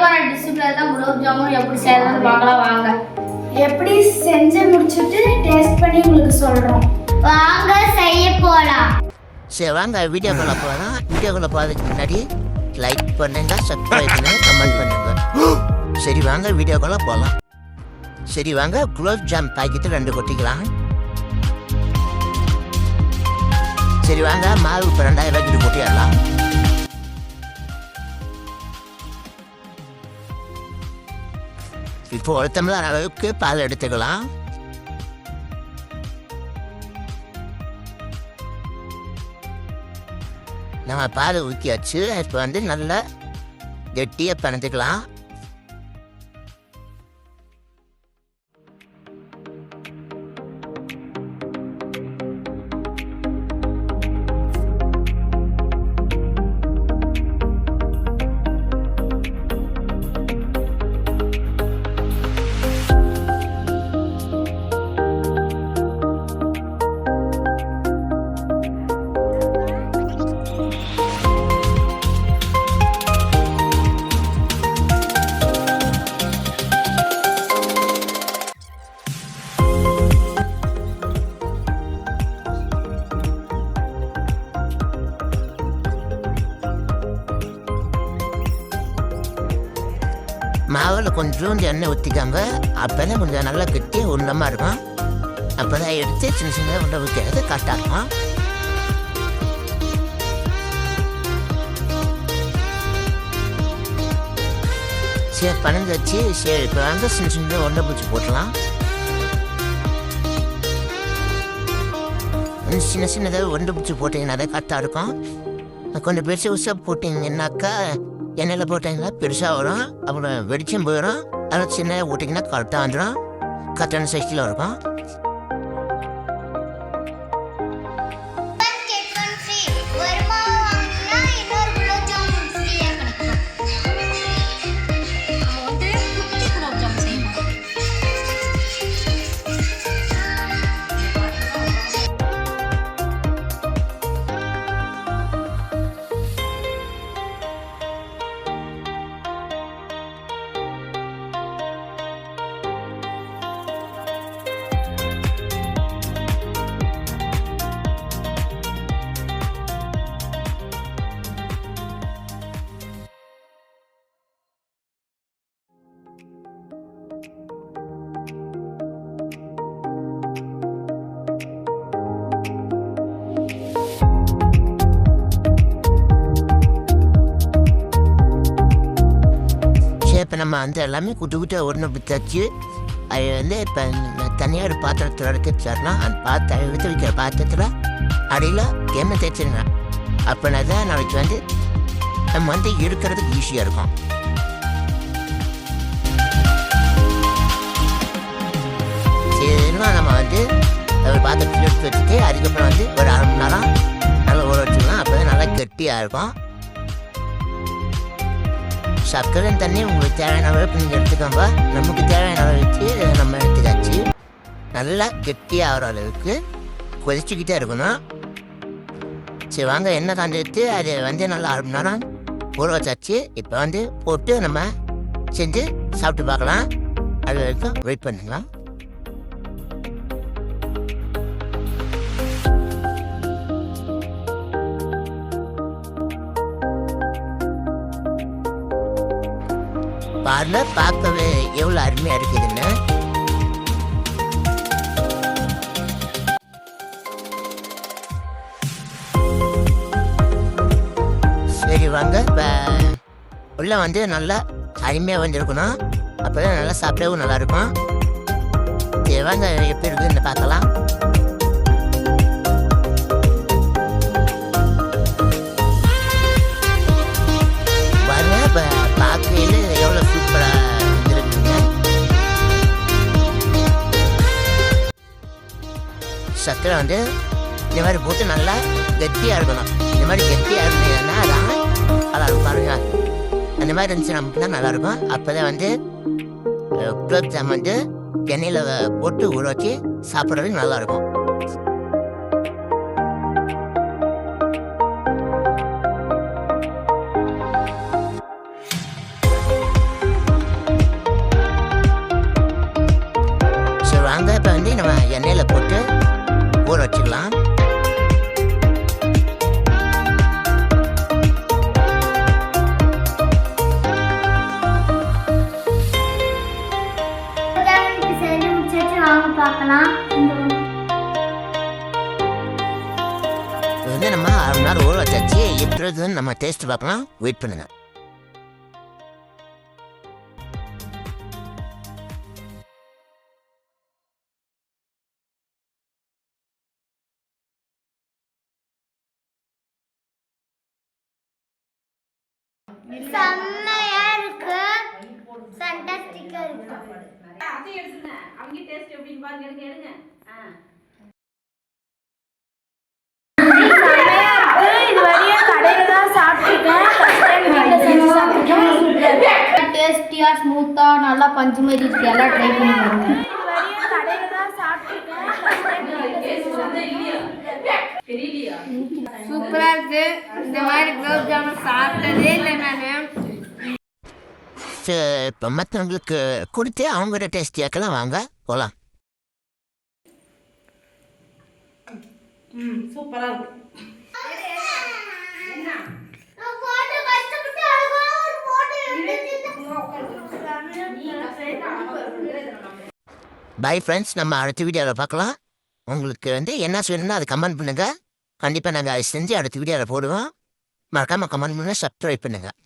போகிற டிஷ்ஷில் தான் குலோப் ஜாமுன் எப்படி செய்யறதுன்னு பார்க்கலாம் வாங்க. எப்படி செஞ்சு முடிச்சுட்டு டேஸ்ட் பண்ணி உங்களுக்கு சொல்கிறோம். வாங்க செய்ய போகலாம். சரி வாங்க வீடியோக்குள்ளே போகலாம். வீடியோக்குள்ளே போகிறதுக்கு முன்னாடி லைக் பண்ணுங்க, சப்ஸ்கிரைப் பண்ணுங்க, கமெண்ட் பண்ணுங்க. சரி வாங்க வீடியோக்குள்ளே போகலாம். சரி வாங்க குலோப் ஜாம் பாக்கெட்டு 2 கொட்டிக்கலாம். சரி வாங்க மாவு இப்போ 2000 ரூபாய்க்கு கொட்டிடலாம். இப்போ 1 டம்ளர் அளவுக்கு பால் எடுத்துக்கலாம். நம்ம பால் ஊற்றியாச்சு. இப்போ வந்து நல்லா கெட்டியாக பிணைஞ்சிக்கலாம். மாவில் கொஞ்சோண்டு எண்ணெய் ஊற்றிக்காங்க. அப்போ தான் கொஞ்சம் நல்லா கட்டி உண்டமாக இருக்கும். அப்போ தான் எடுத்து சின்ன சின்ன உண்டை ஊற்றிக்கிறது கரெக்டாக இருக்கும். சரி பணந்து வச்சு சரி இப்போ வந்து சின்ன சின்ன உண்டை பிடிச்சி போட்டலாம். சின்ன சின்னதாக உண்டை பிடிச்சி போட்டிங்கன்னா தான் கரெக்டாக இருக்கும். கொஞ்சம் பெருசு உசா போட்டிங்கன்னாக்கா எண்ணெயில் போட்டிங்கன்னா பெருசாக வரும். அப்புறம் வெடிச்சும் போயிடும். அதனால் சின்ன ஊட்டிங்கன்னா கரெக்டாக வந்துடும். கரெக்டான சைஸில் இருக்கும். இப்போ நம்ம வந்து எல்லாமே குட்டு குட்டாக ஒன்று பிடிச்சாச்சு. அது வந்து இப்போ தனியாக ஒரு பாத்திரத்தில் எடுத்து வச்சிடலாம். அந்த எடுத்து வைக்கிற பாத்திரத்தில் அடியில் எண்ணெய் தேய்ச்சிருங்க. அப்படின்னா தான் நாளைக்கு வந்து நம்ம வந்து இருக்கிறதுக்கு ஈஸியாக இருக்கும். சரிலாம் நம்ம வந்து ஒரு பாத்திரத்தில் எடுத்து வச்சுட்டு அதுக்கப்புறம் வந்து ஒரு 1/2 மணி நேரம் நல்லா ஊற வச்சுக்கலாம். அப்போ தான் நல்லா கெட்டியாக இருக்கும். சர்க்கரை தண்ணி உங்களுக்கு தேவையான அளவுக்கு நீங்கள் எடுத்துக்கோங்க. நமக்கு தேவையான அளவுக்கு நம்ம எடுத்துக்காச்சு. நல்லா கெட்டியாக ஆகிற அளவுக்கு கொதிச்சுக்கிட்டே இருக்கணும். சரி வாங்க எண்ணெய் காண்டி எடுத்து அது வந்து நல்லா 1/2 மணி நேரம் ஊற வச்சாச்சு. இப்போ வந்து போட்டு நம்ம செஞ்சு சாப்பிட்டு பார்க்கலாம். அது வரைக்கும் வெயிட் பண்ணுங்களா. பாருங்க பார்க்கவே எவ்வளோ அருமையாக இருக்குதுன்னு. சரி வாங்க இப்போ உள்ள வந்து நல்லா அருமையாக வந்துருக்கணும். அப்போ தான் நல்லா சாப்பிடவும் நல்லாயிருக்கும். சரி வாங்க எப்படி இருக்குதுன்னு பார்க்கலாம். பாருங்க இப்போ பார்க்கையில் எவ்வளோ சூப்பராக வந்துருக்குங்க. சர்க்கரை வந்து இந்த மாதிரி போட்டு நல்லா கெட்டியாக இருக்கணும். இந்த மாதிரி கெட்டியாக இருந்தீங்கன்னா அதான் நல்லா இருக்கும். பாருங்க அந்த மாதிரி இருந்துச்சுன்னா மட்டும்தான் நல்லாயிருக்கும். அப்போ தான் வந்து குலோப் ஜாம் வந்து எண்ணெயில் போட்டு ஊற வச்சு சாப்பிட்றதுக்கு நல்லாயிருக்கும். இருக்குன்னு நம்ம டேஸ்ட் பார்க்கலாம். வெயிட் பண்ணுங்க. செம்மையா இருக்கு. ஃபேண்டாஸ்டிக்கா இருக்கு. இது வரையும் கடையில தான் சாப்பிட்டுருக்கேன். ஃபர்ஸ்ட் டைம் வீட்டில் செஞ்சு சாப்பிட்டுருக்கேன். டேஸ்டியா ஸ்மூத்தா நல்லா பஞ்சு மாதிரி இருக்கு. எல்லாம் ட்ரை பண்ணி பாருங்க. இது வரையும் கடையில தான் சாப்பிட்டுருக்கேன். ஃபர்ஸ்ட் டைம் வீட்டில் சூப்பரா இருக்கு. இந்த மாதிரி குலோப் ஜாமுன் சாப்பிட்டதே இல்லை நானு. இப்போ மற்றவங்களுக்கு கொடுத்து அவங்களோட டேஸ்ட் கேட்கலாம். வாங்க போகலாம். சூப்பரா இருக்கு. பை ஃப்ரெண்ட்ஸ், நம்ம அடுத்த வீடியோவில் பார்க்கலாம். உங்களுக்கு என்ன செய்யணும்னா அதை கமெண்ட் பண்ணுங்கள். கண்டிப்பாக நாங்கள் அதை செஞ்சு அடுத்த வீடியோவில் போடுவோம். மறக்காமல் கமெண்ட் பண்ணுங்கள், சப்ஸ்கிரைப் பண்ணுங்கள்.